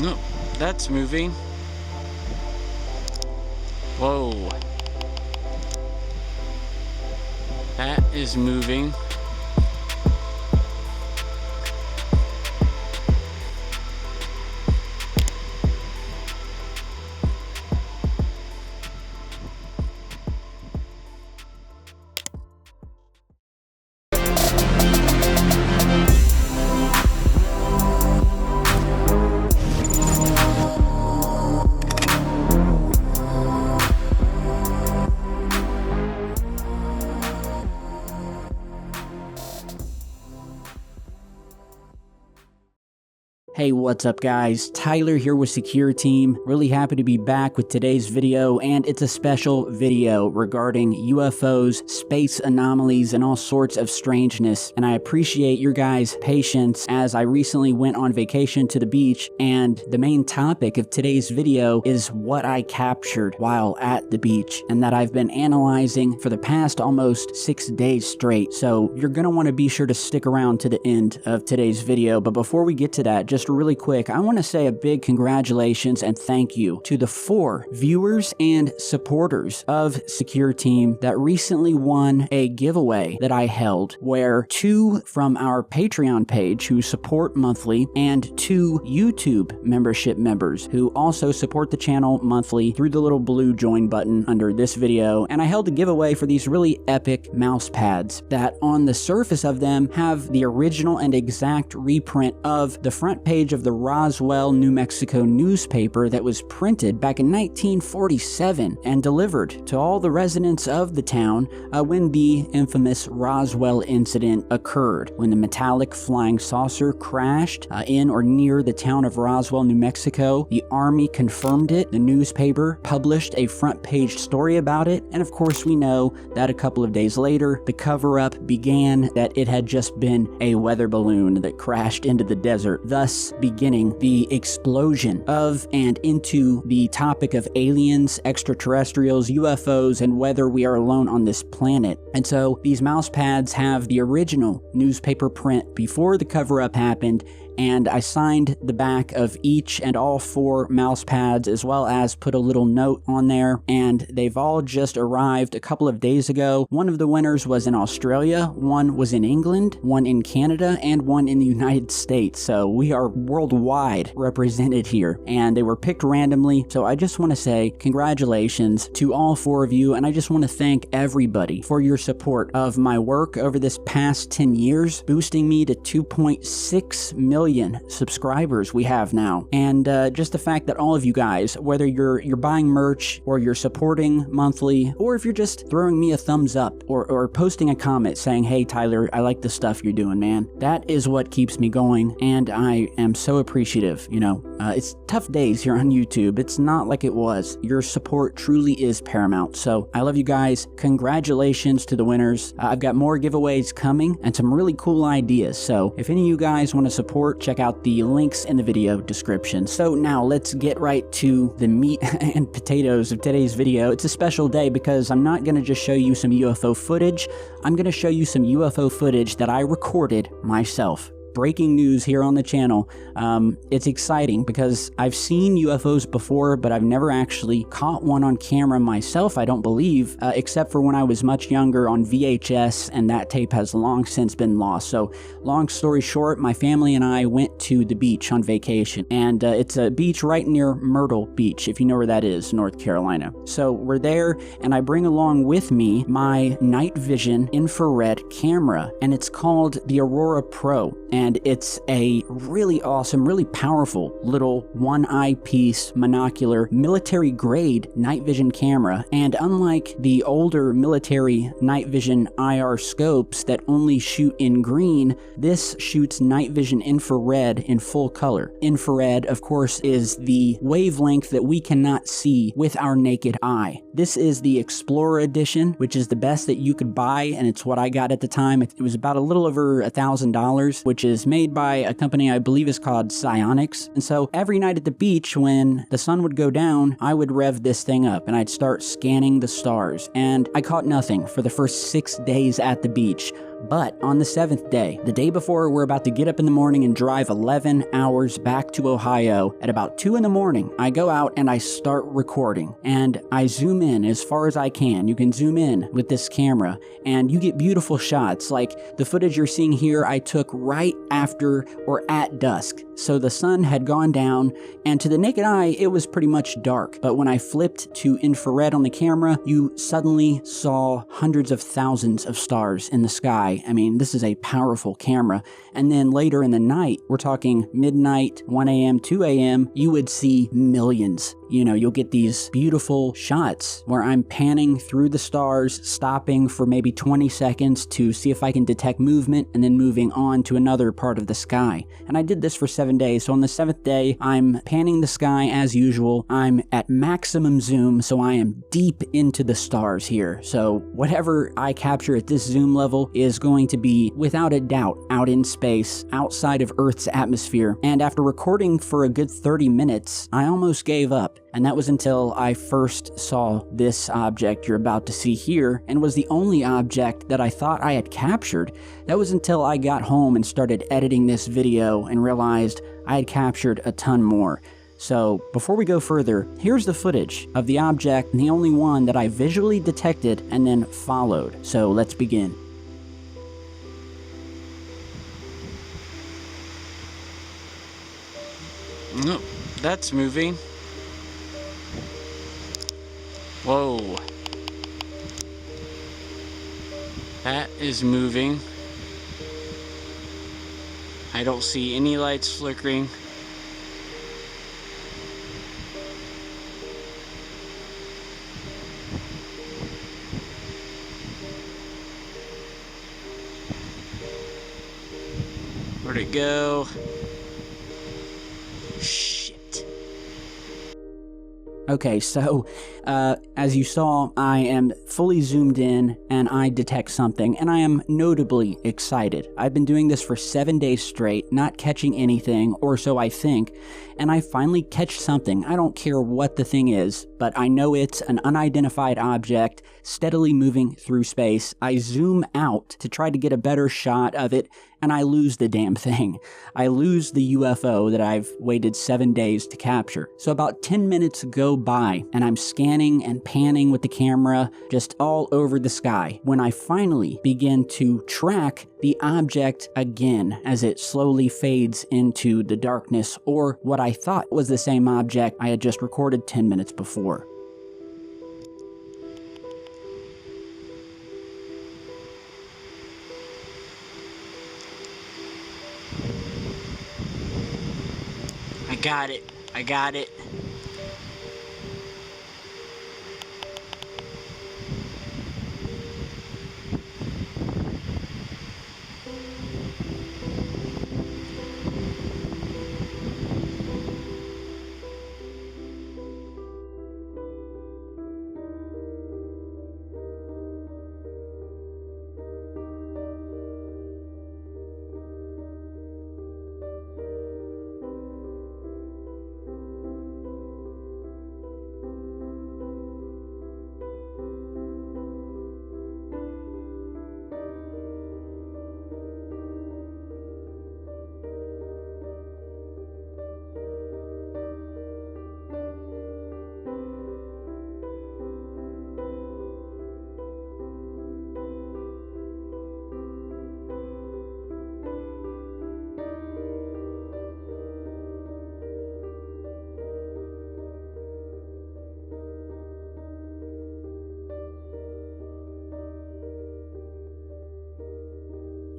Oh, that's moving. Whoa. That is moving. Hey, what's up guys? Tyler here with Secure Team. Really happy to be back with today's video, and it's a special video regarding UFOs, space anomalies, and all sorts of strangeness. And I appreciate your guys' patience as I recently went on vacation to the beach, and the main topic of today's video is what I captured while at the beach and that I've been analyzing for the past almost 6 days straight. So you're gonna want to be sure to stick around to the end of today's video. But before we get to that, just really quick, I want to say a big congratulations and thank you to the 4 viewers and supporters of Secure Team that recently won a giveaway that I held, where 2 from our Patreon page who support monthly and 2 YouTube membership members who also support the channel monthly through the little blue join button under this video. And I held a giveaway for these really epic mouse pads that on the surface of them have the original and exact reprint of the front page of the Roswell, New Mexico newspaper that was printed back in 1947 and delivered to all the residents of the town when the infamous Roswell incident occurred, when the metallic flying saucer crashed in or near the town of Roswell, New Mexico. The Army confirmed it, the newspaper published a front page story about it, and of course we know that a couple of days later the cover-up began that it had just been a weather balloon that crashed into the desert, thus beginning the explosion of and into the topic of aliens, extraterrestrials, UFOs, and whether we are alone on this planet. And so these mouse pads have the original newspaper print before the cover-up happened, and I signed the back of each and all 4 mouse pads, as well as put a little note on there, and they've all just arrived a couple of days ago. One of the winners was in Australia, one was in England, one in Canada, and one in the United States. So we are worldwide represented here, and they were picked randomly. So I just want to say congratulations to all 4 of you, and I just want to thank everybody for your support of my work over this past 10 years, boosting me to 2.6 million subscribers we have now. And just the fact that all of you guys, whether you're buying merch or you're supporting monthly, or if you're just throwing me a thumbs up or posting a comment saying, hey Tyler, I like the stuff you're doing, man, that is what keeps me going, and I am so appreciative. You know, it's tough days here on YouTube. It's not like it was. Your support truly is paramount. So I love you guys. Congratulations to the winners. I've got more giveaways coming and some really cool ideas. So if any of you guys want to support, check out the links in the video description. So now let's get right to the meat and potatoes of today's video. It's a special day because I'm not going to just show you some UFO footage. I'm going to show you some UFO footage that I recorded myself. Breaking news here on the channel. It's exciting because I've seen UFOs before, but I've never actually caught one on camera myself, I don't believe, except for when I was much younger on VHS, and that tape has long since been lost. So long story short, my family and I went to the beach on vacation, and it's a beach right near Myrtle Beach, if you know where that is, North Carolina. So we're there, and I bring along with me my night vision infrared camera, and it's called the Aurora Pro. And it's a really awesome, really powerful little one-eyepiece monocular military-grade night vision camera. And unlike the older military night vision IR scopes that only shoot in green, this shoots night vision infrared in full color. Infrared, of course, is the wavelength that we cannot see with our naked eye. This is the Explorer edition, which is the best that you could buy, and it's what I got at the time. It was about a little over $1,000, which is made by a company I believe is called Sionyx. And so every night at the beach when the sun would go down, I would rev this thing up and I'd start scanning the stars. And I caught nothing for the first 6 days at the beach. But on the 7th day, the day before we're about to get up in the morning and drive 11 hours back to Ohio, at about 2 in the morning, I go out and I start recording. And I zoom in as far as I can. You can zoom in with this camera and you get beautiful shots. Like the footage you're seeing here, I took right after or at dusk. So the sun had gone down, and to the naked eye, it was pretty much dark. But when I flipped to infrared on the camera, you suddenly saw hundreds of thousands of stars in the sky. I mean, this is a powerful camera. And then later in the night, we're talking midnight, 1 a.m., 2 a.m., you would see millions. You know, you'll get these beautiful shots where I'm panning through the stars, stopping for maybe 20 seconds to see if I can detect movement, and then moving on to another part of the sky. And I did this for 7 days. So on the 7th day, I'm panning the sky as usual. I'm at maximum zoom, so I am deep into the stars here. So whatever I capture at this zoom level is going to be, without a doubt, out in space, outside of Earth's atmosphere. And after recording for a good 30 minutes, I almost gave up. And that was until I first saw this object you're about to see here, and was the only object that I thought I had captured. That was until I got home and started editing this video and realized I had captured a ton more. So before we go further, here's the footage of the object, and the only one that I visually detected and then followed. So let's begin. No, that's moving. Whoa. That is moving. I don't see any lights flickering. Where'd it go? Shit. Okay, so as you saw, I am fully zoomed in and I detect something, and I am notably excited. I've been doing this for 7 days straight, not catching anything, or so I think, and I finally catch something. I don't care what the thing is, but I know it's an unidentified object steadily moving through space. I zoom out to try to get a better shot of it, and I lose the damn thing. I lose the UFO that I've waited 7 days to capture. So about 10 minutes go by, and I'm scanning and panning with the camera just all over the sky, when I finally begin to track the object again as it slowly fades into the darkness, or what I thought was the same object I had just recorded 10 minutes before. I got it. I got it.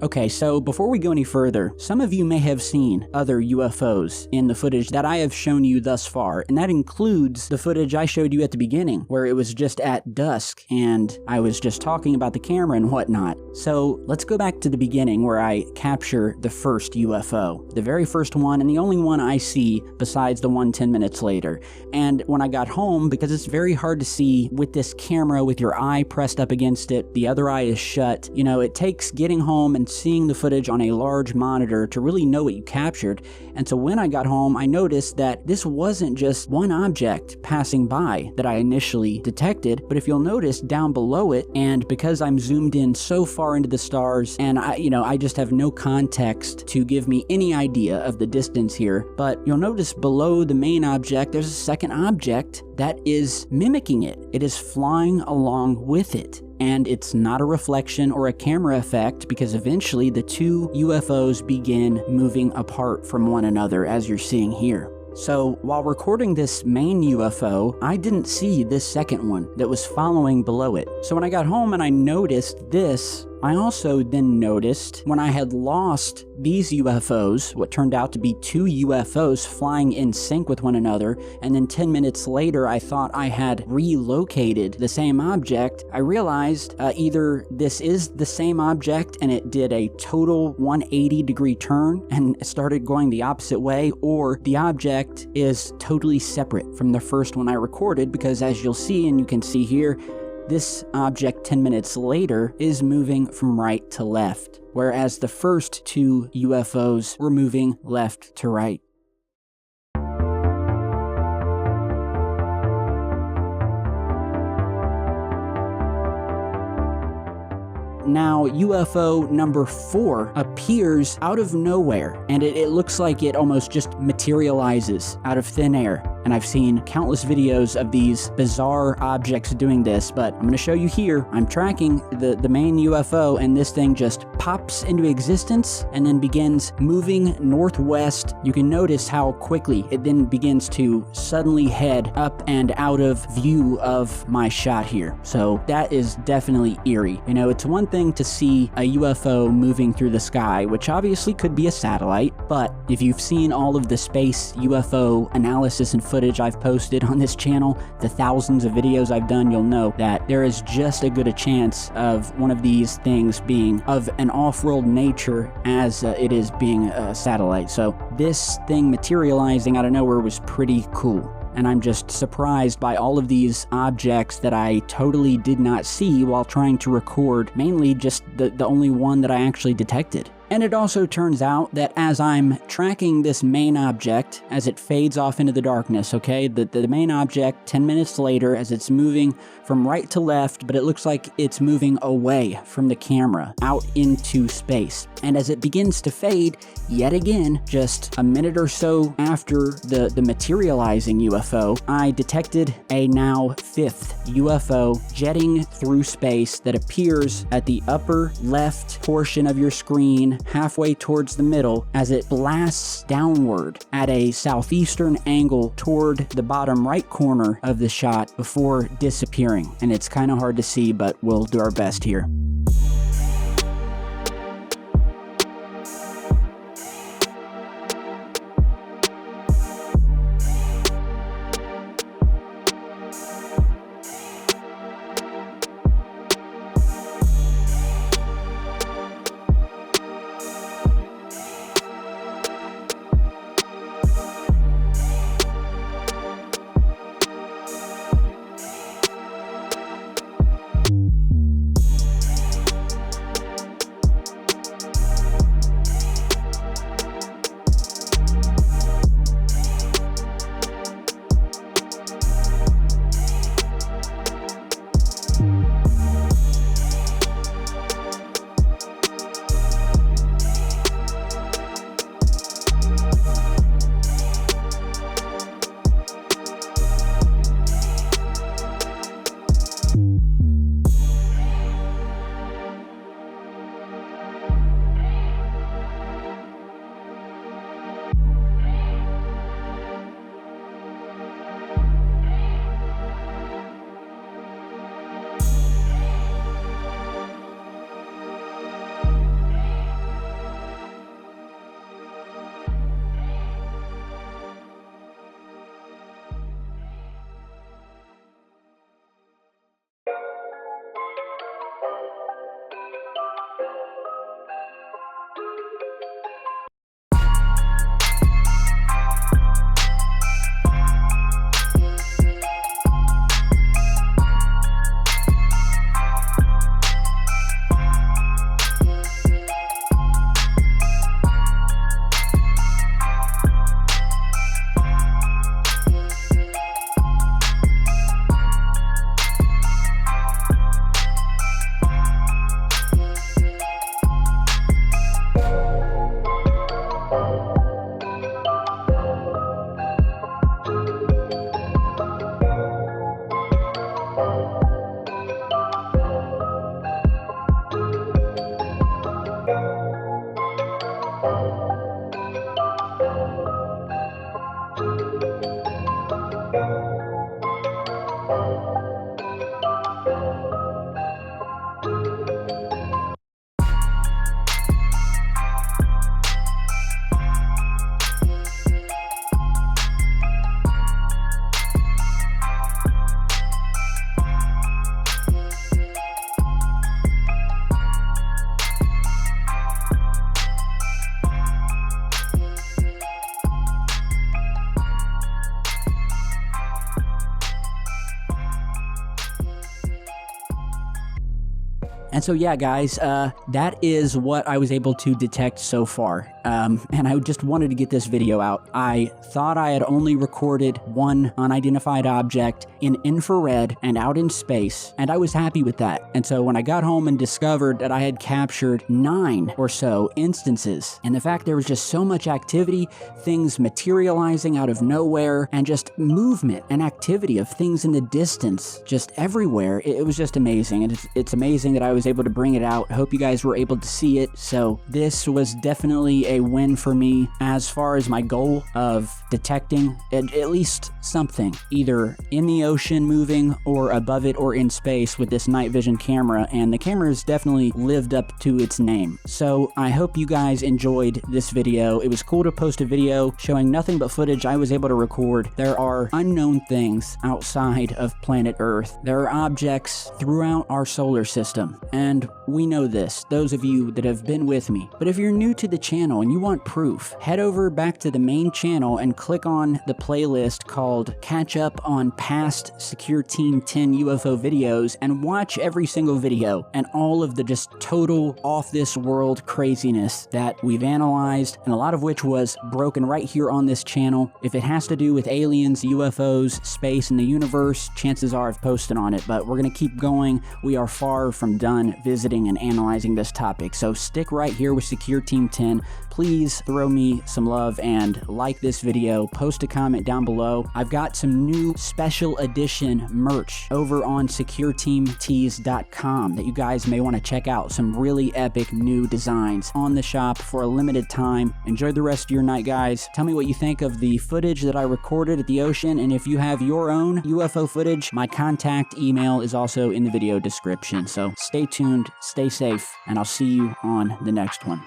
Okay, so before we go any further, some of you may have seen other UFOs in the footage that I have shown you thus far, and that includes the footage I showed you at the beginning, where it was just at dusk, and I was just talking about the camera and whatnot. So let's go back to the beginning where I capture the first UFO, the very first one, and the only one I see besides the one 10 minutes later. And when I got home, because it's very hard to see with this camera with your eye pressed up against it, the other eye is shut, you know, it takes getting home and seeing the footage on a large monitor to really know what you captured. And so when I got home, I noticed that this wasn't just one object passing by that I initially detected, but if you'll notice down below it, and because I'm zoomed in so far into the stars, and I just have no context to give me any idea of the distance here, but you'll notice below the main object, there's a second object that is mimicking it. It is flying along with it. And it's not a reflection or a camera effect, because eventually the two UFOs begin moving apart from one another, as you're seeing here. So while recording this main UFO, I didn't see this second one that was following below it. So when I got home and I noticed this, I also then noticed when I had lost these UFOs, what turned out to be two UFOs flying in sync with one another, and then 10 minutes later I thought I had relocated the same object, I realized either this is the same object and it did a total 180-degree turn and started going the opposite way, or the object is totally separate from the first one I recorded, because as you'll see, and you can see here, this object 10 minutes later is moving from right to left, whereas the first two UFOs were moving left to right. Now, UFO number 4 appears out of nowhere, and it looks like it almost just materializes out of thin air. And I've seen countless videos of these bizarre objects doing this, but I'm going to show you here. I'm tracking the main UFO, and this thing just pops into existence and then begins moving northwest. You can notice how quickly it then begins to suddenly head up and out of view of my shot here. So that is definitely eerie. You know, it's one thing to see a UFO moving through the sky, which obviously could be a satellite, but if you've seen all of the space UFO analysis and footage I've posted on this channel, the thousands of videos I've done, you'll know that there is just as good a chance of one of these things being of an off-world nature as it is being a satellite. So this thing materializing out of nowhere was pretty cool. And I'm just surprised by all of these objects that I totally did not see while trying to record, mainly just the only one that I actually detected. And it also turns out that as I'm tracking this main object, as it fades off into the darkness, okay, the main object 10 minutes later, as it's moving from right to left, but it looks like it's moving away from the camera, out into space. And as it begins to fade, yet again, just a minute or so after the materializing UFO, I detected a now 5th UFO jetting through space that appears at the upper left portion of your screen, halfway towards the middle, as it blasts downward at a southeastern angle toward the bottom right corner of the shot before disappearing. And it's kind of hard to see, but we'll do our best here. And so yeah, guys, that is what I was able to detect so far. And I just wanted to get this video out. I thought I had only recorded one unidentified object in infrared and out in space, and I was happy with that. And so when I got home and discovered that I had captured 9 or so instances, and the fact there was just so much activity, things materializing out of nowhere, and just movement and activity of things in the distance, just everywhere, it was just amazing. And it's amazing that I was able to bring it out. I hope you guys were able to see it. So this was definitely a win for me as far as my goal of detecting at least something, either in the ocean moving or above it or in space with this night vision camera, and the camera has definitely lived up to its name. So I hope you guys enjoyed this video. It was cool to post a video showing nothing but footage I was able to record. There are unknown things outside of planet Earth. There are objects throughout our solar system, and we know this, those of you that have been with me. But if you're new to the channel and you want proof, head over back to the main channel and click on the playlist called Catch Up on Past Secure Team 10 UFO videos and watch every single video and all of the just total off this world craziness that we've analyzed, and a lot of which was broken right here on this channel. If it has to do with aliens, UFOs, space, and the universe, chances are I've posted on it, but we're going to keep going. We are far from done visiting and analyzing this topic, so stick right here with Secure Team 10. Please throw me some love and like this video, post a comment down below. I've got some new special edition merch over on SecureteamTees.com that you guys may want to check out. Some really epic new designs on the shop for a limited time. Enjoy the rest of your night, guys. Tell me what you think of the footage that I recorded at the ocean, and if you have your own UFO footage, my contact email is also in the video description. So stay tuned, stay safe, and I'll see you on the next one.